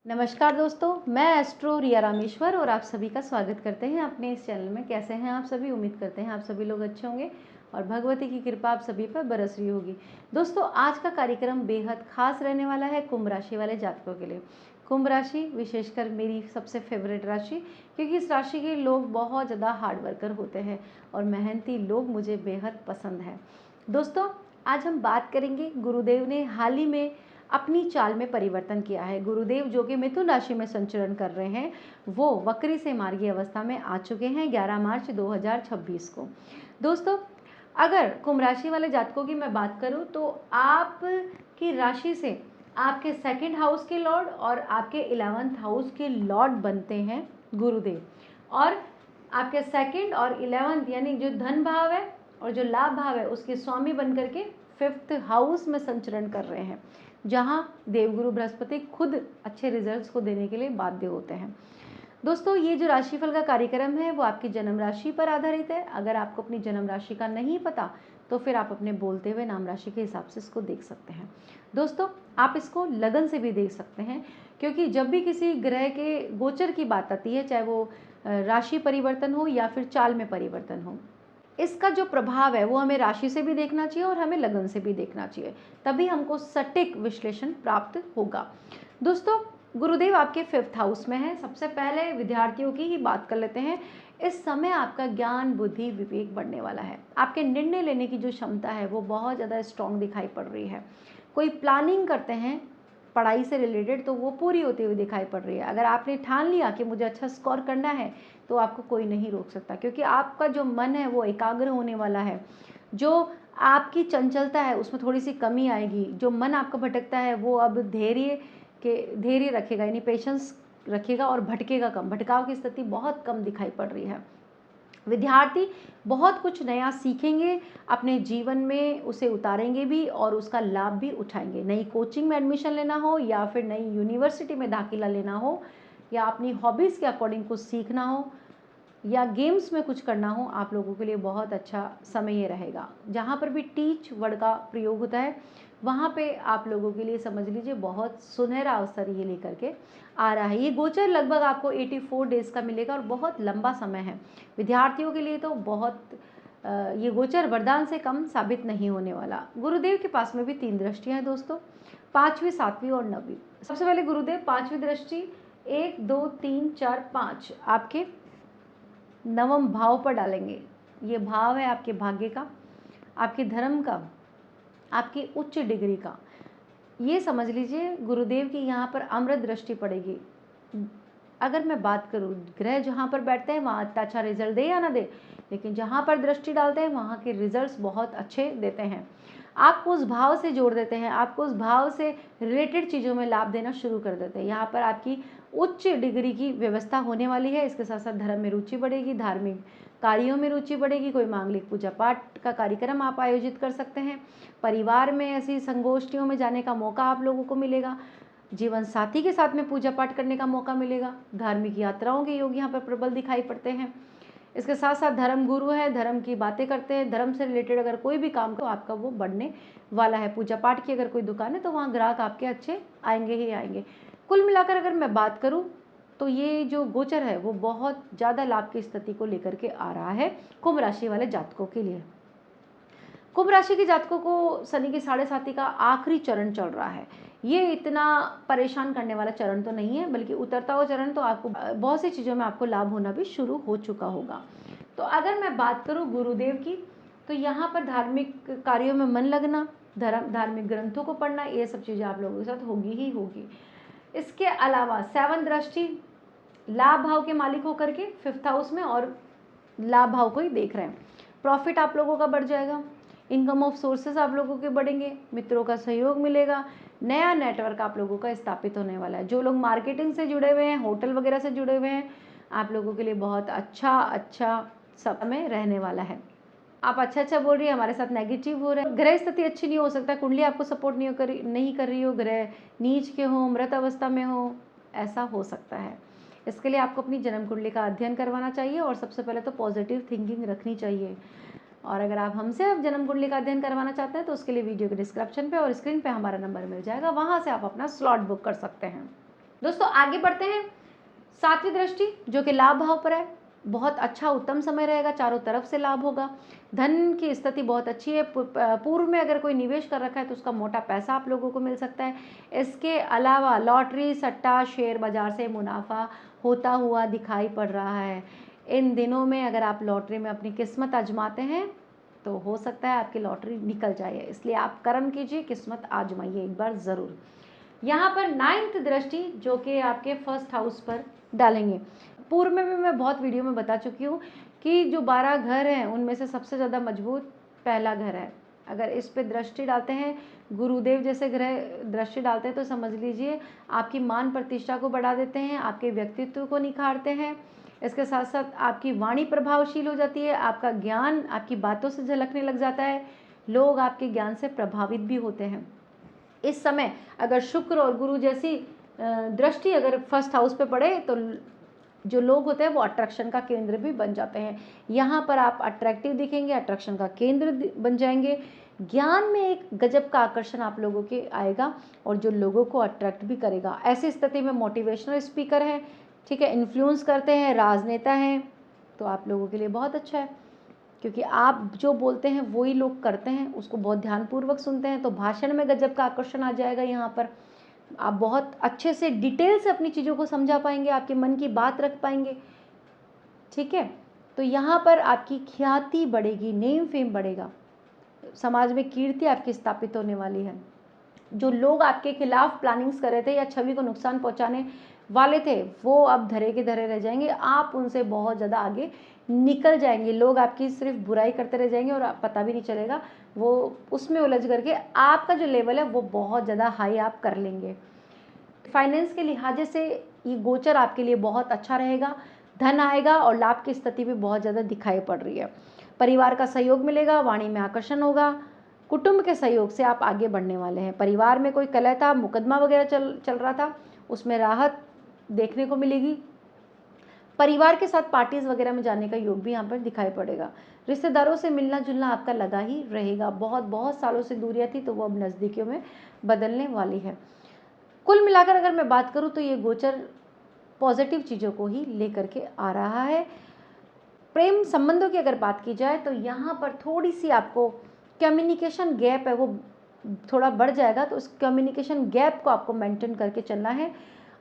नमस्कार दोस्तों, मैं एस्ट्रो रिया रामेश्वर और आप सभी का स्वागत करते हैं अपने इस चैनल में। कैसे हैं आप सभी? उम्मीद करते हैं आप सभी लोग अच्छे होंगे और भगवती की कृपा आप सभी पर बरस रही होगी। दोस्तों, आज का कार्यक्रम बेहद खास रहने वाला है कुंभ राशि वाले जातकों के लिए। कुंभ राशि विशेषकर मेरी सबसे फेवरेट राशि, क्योंकि इस राशि के लोग बहुत ज़्यादा हार्ड वर्कर होते हैं और मेहनती लोग मुझे बेहद पसंद है। दोस्तों, आज हम बात करेंगे, गुरुदेव ने हाल ही में अपनी चाल में परिवर्तन किया है। गुरुदेव जो कि मिथुन राशि में संचरण कर रहे हैं, वो वक्री से मार्गी अवस्था में आ चुके हैं 11 मार्च 2026 को। दोस्तों, अगर कुंभ राशि वाले जातकों की मैं बात करूं तो आपकी राशि से आपके सेकंड हाउस के लॉर्ड और आपके 11th हाउस के लॉर्ड बनते हैं गुरुदेव, और आपके सेकंड और 11th यानी जो धन भाव है और जो लाभ भाव है उसके स्वामी बनकर के 5th हाउस में संचरण कर रहे हैं, जहां देवगुरु बृहस्पति खुद अच्छे रिजल्ट्स को देने के लिए बाध्य होते हैं। दोस्तों, ये जो राशिफल का कार्यक्रम है वो आपकी जन्म राशि पर आधारित है। अगर आपको अपनी जन्म राशि का नहीं पता तो फिर आप अपने बोलते हुए नाम राशि के हिसाब से इसको देख सकते हैं। दोस्तों, आप इसको लगन से भी देख सकते हैं, क्योंकि जब भी किसी ग्रह के गोचर की बात आती है, चाहे वो राशि परिवर्तन हो या फिर चाल में परिवर्तन हो, इसका जो प्रभाव है वो हमें राशि से भी देखना चाहिए और हमें लगन से भी देखना चाहिए, तभी हमको सटीक विश्लेषण प्राप्त होगा। दोस्तों, गुरुदेव आपके 5th हाउस में है। सबसे पहले विद्यार्थियों की ही बात कर लेते हैं। इस समय आपका ज्ञान, बुद्धि, विवेक बढ़ने वाला है। आपके निर्णय लेने की जो क्षमता है वो बहुत ज़्यादा स्ट्रांग दिखाई पड़ रही है। कोई प्लानिंग करते हैं पढ़ाई से रिलेटेड तो वो पूरी होती हुई दिखाई पड़ रही है। अगर आपने ठान लिया कि मुझे अच्छा स्कोर करना है तो आपको कोई नहीं रोक सकता, क्योंकि आपका जो मन है वो एकाग्र होने वाला है। जो आपकी चंचलता है उसमें थोड़ी सी कमी आएगी। जो मन आपका भटकता है वो अब धैर्य रखेगा, यानी पेशेंस रखेगा और भटकेगा कम। भटकाव की स्थिति बहुत कम दिखाई पड़ रही है। विद्यार्थी बहुत कुछ नया सीखेंगे, अपने जीवन में उसे उतारेंगे भी और उसका लाभ भी उठाएंगे। नई कोचिंग में एडमिशन लेना हो या फिर नई यूनिवर्सिटी में दाखिला लेना हो या अपनी हॉबीज़ के अकॉर्डिंग कुछ सीखना हो या गेम्स में कुछ करना हो, आप लोगों के लिए बहुत अच्छा समय ये रहेगा। जहाँ पर भी टीच वर्ड का प्रयोग होता है वहाँ पे आप लोगों के लिए समझ लीजिए बहुत सुनहरा अवसर ये लेकर के आ रहा है। ये गोचर लगभग आपको 84 डेज़ का मिलेगा और बहुत लंबा समय है। विद्यार्थियों के लिए तो ये गोचर वरदान से कम साबित नहीं होने वाला। गुरुदेव के पास में भी 3 दृष्टियाँ हैं दोस्तों, 5वीं, 7वीं और 9वीं। सबसे पहले गुरुदेव 5वीं दृष्टि 1, 2, 3, 4, 5 आपके 9वें भाव पर डालेंगे। ये भाव है आपके भाग्य का, आपके धर्म का, आपकी उच्च डिग्री का। ये समझ लीजिए गुरुदेव की यहाँ पर अमृत दृष्टि पड़ेगी। अगर मैं बात करूँ, ग्रह जहाँ पर बैठते हैं वहाँ इतना अच्छा रिजल्ट दे या ना दे, लेकिन जहाँ पर दृष्टि डालते हैं वहाँ के रिजल्ट्स बहुत अच्छे देते हैं। आपको उस भाव से जोड़ देते हैं, आपको उस भाव से रिलेटेड चीज़ों में लाभ देना शुरू कर देते हैं। यहाँ पर आपकी उच्च डिग्री की व्यवस्था होने वाली है। इसके साथ साथ धर्म में रुचि बढ़ेगी, धार्मिक कार्यों में रुचि बढ़ेगी। कोई मांगलिक पूजा पाठ का कार्यक्रम आप आयोजित कर सकते हैं। परिवार में ऐसी संगोष्ठियों में जाने का मौका आप लोगों को मिलेगा। जीवन साथी के साथ में पूजा पाठ करने का मौका मिलेगा। धार्मिक यात्राओं के योग यहाँ पर प्रबल दिखाई पड़ते हैं। इसके साथ साथ धर्म गुरु है, धर्म की बातें करते हैं। धर्म से रिलेटेड अगर कोई भी काम तो आपका वो बढ़ने वाला है। पूजा पाठ की अगर कोई दुकान है तो वहाँ ग्राहक आपके अच्छे आएंगे ही आएंगे। कुल मिलाकर अगर मैं बात करूँ तो ये जो गोचर है वो बहुत ज़्यादा लाभ की स्थिति को लेकर के आ रहा है कुंभ राशि वाले जातकों के लिए। कुंभ राशि के जातकों को शनि की 7.5 का आखिरी चरण चल रहा है। ये इतना परेशान करने वाला चरण तो नहीं है, बल्कि उतरता हुआ चरण तो आपको बहुत सी चीज़ों में आपको लाभ होना भी शुरू हो चुका होगा। तो अगर मैं बात करूँ गुरुदेव की, तो यहाँ पर धार्मिक कार्यों में मन लगना, धार्मिक ग्रंथों को पढ़ना, ये सब चीज़ें आप लोगों के साथ होगी ही होगी। इसके अलावा 7 दृष्टि लाभ भाव के मालिक होकर के 5th हाउस में और लाभ भाव को ही देख रहे हैं। प्रॉफिट आप लोगों का बढ़ जाएगा, इनकम ऑफ सोर्सेज आप लोगों के बढ़ेंगे, मित्रों का सहयोग मिलेगा, नया नेटवर्क आप लोगों का स्थापित होने वाला है। जो लोग मार्केटिंग से जुड़े हुए हैं, होटल वगैरह से जुड़े हुए हैं, आप लोगों के लिए बहुत अच्छा समय रहने वाला है। आप अच्छा बोल रही है, हमारे साथ नेगेटिव हो रहा है। ग्रह स्थिति अच्छी नहीं हो सकता, कुंडली आपको सपोर्ट नहीं कर रही हो, ग्रह नीच के हो, मृत अवस्था में हो, ऐसा हो सकता है। इसके लिए आपको अपनी जन्म कुंडली का अध्ययन करवाना चाहिए और सबसे पहले तो पॉजिटिव थिंकिंग रखनी चाहिए। और अगर आप हमसे जन्म कुंडली का अध्ययन करवाना चाहते हैं तो उसके लिए वीडियो के डिस्क्रिप्शन पे और स्क्रीन पे हमारा नंबर मिल जाएगा, वहाँ से आप अपना स्लॉट बुक कर सकते हैं। दोस्तों आगे बढ़ते हैं। 7वीं दृष्टि जो कि लाभ भाव पर है, बहुत अच्छा उत्तम समय रहेगा, चारों तरफ से लाभ होगा। धन की स्थिति बहुत अच्छी है। पूर्व में अगर कोई निवेश कर रखा है तो उसका मोटा पैसा आप लोगों को मिल सकता है। इसके अलावा लॉटरी, सट्टा, शेयर बाजार से मुनाफा होता हुआ दिखाई पड़ रहा है। इन दिनों में अगर आप लॉटरी में अपनी किस्मत आजमाते हैं तो हो सकता है आपकी लॉटरी निकल जाए, इसलिए आप कर्म कीजिए, किस्मत आजमाइए एक बार ज़रूर। यहाँ पर 9th दृष्टि जो कि आपके फर्स्ट हाउस पर डालेंगे। पूर्व में भी मैं बहुत वीडियो में बता चुकी हूँ कि जो 12 घर हैं उनमें से सबसे ज़्यादा मजबूत पहला घर है। अगर इस पे दृष्टि डालते हैं, गुरुदेव जैसे ग्रह दृष्टि डालते हैं तो समझ लीजिए आपकी मान प्रतिष्ठा को बढ़ा देते हैं, आपके व्यक्तित्व को निखारते हैं। इसके साथ साथ आपकी वाणी प्रभावशील हो जाती है, आपका ज्ञान आपकी बातों से झलकने लग जाता है, लोग आपके ज्ञान से प्रभावित भी होते हैं। इस समय अगर शुक्र और गुरु जैसी दृष्टि अगर फर्स्ट हाउस पे पड़े तो जो लोग होते हैं वो अट्रैक्शन का केंद्र भी बन जाते हैं। यहाँ पर आप अट्रैक्टिव दिखेंगे, अट्रैक्शन का केंद्र बन जाएंगे। ज्ञान में एक गजब का आकर्षण आप लोगों के आएगा और जो लोगों को अट्रैक्ट भी करेगा। ऐसी स्थिति में मोटिवेशनल स्पीकर हैं, ठीक है, इन्फ्लुएंस करते हैं, राजनेता हैं, तो आप लोगों के लिए बहुत अच्छा है, क्योंकि आप जो बोलते हैं वही लोग करते हैं, उसको बहुत ध्यानपूर्वक सुनते हैं, तो भाषण में गजब का आकर्षण आ जाएगा। यहाँ पर आप बहुत अच्छे से डिटेल से अपनी चीज़ों को समझा पाएंगे, आपके मन की बात रख पाएंगे, ठीक है। तो यहाँ पर आपकी ख्याति बढ़ेगी, नेम फेम बढ़ेगा, समाज में कीर्ति आपकी स्थापित होने वाली है। जो लोग आपके खिलाफ प्लानिंग्स कर रहे थे या छवि को नुकसान पहुंचाने वाले थे वो अब धरे के धरे रह जाएंगे, आप उनसे बहुत ज़्यादा आगे निकल जाएंगे। लोग आपकी सिर्फ बुराई करते रह जाएंगे और पता भी नहीं चलेगा, वो उसमें उलझ करके आपका जो लेवल है वो बहुत ज़्यादा हाई आप कर लेंगे। फाइनेंस के लिहाजे से ये गोचर आपके लिए बहुत अच्छा रहेगा, धन आएगा और लाभ की स्थिति भी बहुत ज़्यादा दिखाई पड़ रही है। परिवार का सहयोग मिलेगा, वाणी में आकर्षण होगा, कुटुंब के सहयोग से आप आगे बढ़ने वाले हैं। परिवार में कोई कलह था, मुकदमा वगैरह चल रहा था, उसमें राहत देखने को मिलेगी। परिवार के साथ पार्टीज वगैरह में जाने का योग भी यहाँ पर दिखाई पड़ेगा। रिश्तेदारों से मिलना जुलना आपका लगा ही रहेगा, बहुत सालों से दूरियां थी तो वो अब नज़दीकियों में बदलने वाली है। कुल मिलाकर अगर मैं बात करूँ तो ये गोचर पॉजिटिव चीज़ों को ही लेकर के आ रहा है। प्रेम संबंधों की अगर बात की जाए तो यहाँ पर थोड़ी सी आपको कम्युनिकेशन गैप है वो थोड़ा बढ़ जाएगा, तो उस कम्युनिकेशन गैप को आपको मेंटेन करके चलना है।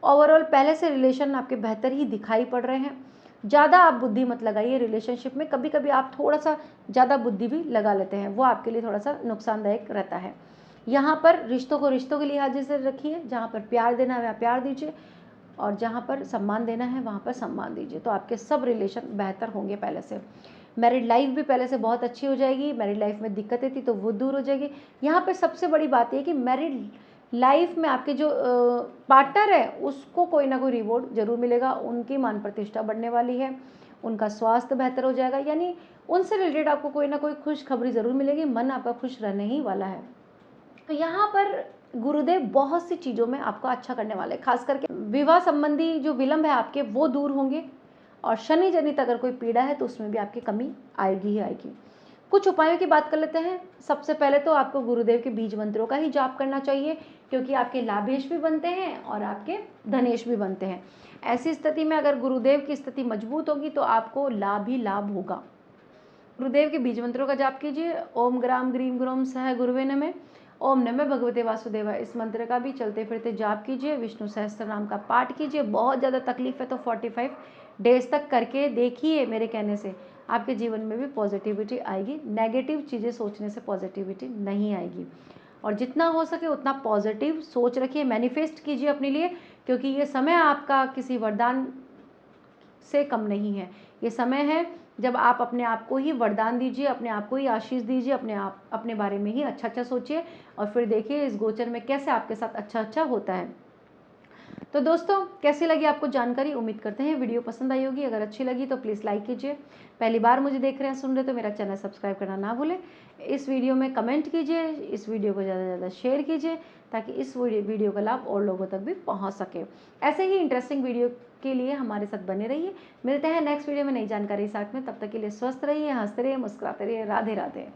ओवरऑल पहले से रिलेशन आपके बेहतर ही दिखाई पड़ रहे हैं। ज़्यादा आप बुद्धि मत लगाइए रिलेशनशिप में, कभी कभी आप थोड़ा सा ज़्यादा बुद्धि भी लगा लेते हैं, वो आपके लिए थोड़ा सा नुकसानदायक रहता है। यहाँ पर रिश्तों को रिश्तों के लिहाज से रखिए, जहाँ पर प्यार देना है वहाँ प्यार दीजिए और जहाँ पर सम्मान देना है वहाँ पर सम्मान दीजिए, तो आपके सब रिलेशन बेहतर होंगे पहले से। मैरिड लाइफ भी पहले से बहुत अच्छी हो जाएगी, मैरिड लाइफ में दिक्कतें थी तो वो दूर हो जाएगी। यहाँ पर सबसे बड़ी बात यह कि मैरिड लाइफ में आपके जो पार्टनर है उसको कोई ना कोई रिवॉर्ड जरूर मिलेगा, उनकी मान प्रतिष्ठा बढ़ने वाली है, उनका स्वास्थ्य बेहतर हो जाएगा, यानी उनसे रिलेटेड आपको कोई ना कोई खुशखबरी ज़रूर मिलेगी, मन आपका खुश रहने ही वाला है। तो यहाँ पर गुरुदेव बहुत सी चीज़ों में आपको अच्छा करने वाले, खास करके विवाह संबंधी जो विलंब है आपके वो दूर होंगे, और शनि जनित अगर कोई पीड़ा है तो उसमें भी आपकी कमी आएगी ही आएगी। कुछ उपायों की बात कर लेते हैं। सबसे पहले तो आपको गुरुदेव के बीज मंत्रों का ही जाप करना चाहिए, क्योंकि आपके लाभेश भी बनते हैं और आपके धनेश भी बनते हैं। ऐसी स्थिति में अगर गुरुदेव की स्थिति मजबूत होगी तो आपको लाभ ही लाभ होगा। गुरुदेव के बीज मंत्रों का जाप कीजिए। ओम ग्राम ग्रीम ग्रोम सह गुरुवे नमः, ओम नमः भगवते वासुदेवाय, इस मंत्र का भी चलते फिरते जाप कीजिए। विष्णु सहस्त्र नाम का पाठ कीजिए। बहुत ज़्यादा तकलीफ है तो 45 डेज तक करके देखिए, मेरे कहने से आपके जीवन में भी पॉजिटिविटी आएगी। नेगेटिव चीज़ें सोचने से पॉजिटिविटी नहीं आएगी, और जितना हो सके उतना पॉजिटिव सोच रखिए, मैनिफेस्ट कीजिए अपने लिए, क्योंकि ये समय आपका किसी वरदान से कम नहीं है। ये समय है जब आप अपने आप को ही वरदान दीजिए, अपने आप को ही आशीष दीजिए, अपने बारे में ही अच्छा सोचिए, और फिर देखिए इस गोचर में कैसे आपके साथ अच्छा होता है। तो दोस्तों कैसी लगी आपको जानकारी, उम्मीद करते हैं वीडियो पसंद आई होगी। अगर अच्छी लगी तो प्लीज़ लाइक कीजिए। पहली बार मुझे देख रहे हैं, सुन रहे तो मेरा चैनल सब्सक्राइब करना ना भूलें। इस वीडियो में कमेंट कीजिए, इस वीडियो को ज़्यादा से ज़्यादा शेयर कीजिए, ताकि इस वीडियो का लाभ और लोगों तक भी पहुँच सके। ऐसे ही इंटरेस्टिंग वीडियो के लिए हमारे साथ बने रहिए। मिलते हैं नेक्स्ट वीडियो में नई जानकारी साथ में, तब तक के लिए स्वस्थ रहिए, हंसते रहिए, मुस्कुराते रहिए। राधे राधे।